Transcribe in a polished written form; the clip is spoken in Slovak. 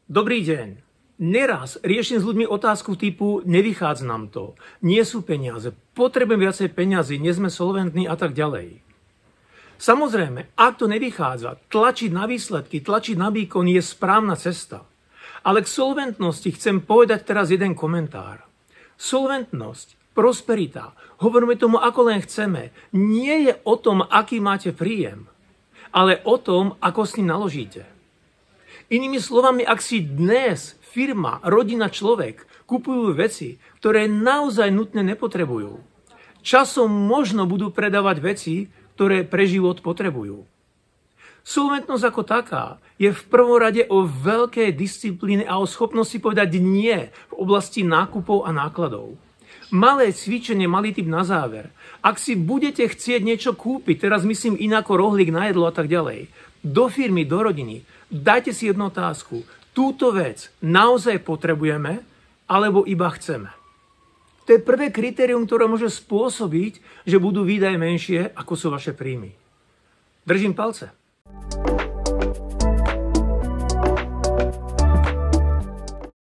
Dobrý deň. Neraz riešim s ľuďmi otázku typu nevychádza nám to, nie sú peniaze, potrebujem viacej peniazy, nie sme solventní a tak ďalej. Samozrejme, ak to nevychádza, tlačiť na výsledky, tlačiť na výkon je správna cesta. Ale k solventnosti chcem povedať teraz jeden komentár. Solventnosť, prosperita, hovoríme tomu ako len chceme, nie je o tom, aký máte príjem, ale o tom, ako s ním naložíte. Inými slovami, ak si dnes firma, rodina, človek kupujú veci, ktoré naozaj nutne nepotrebujú, časom možno budú predávať veci, ktoré pre život potrebujú. Solventnosť ako taká je v prvom rade o veľkej disciplíne a o schopnosti povedať nie v oblasti nákupov a nákladov. Malé cvičenie, malý tip na záver. Ak si budete chcieť niečo kúpiť, teraz myslím inak rohlík na jedlo a tak ďalej, do firmy, do rodiny, dajte si jednu otázku. Túto vec naozaj potrebujeme, alebo iba chceme? To je prvé kritérium, ktoré môže spôsobiť, že budú výdaje menšie, ako sú vaše príjmy. Držím palce.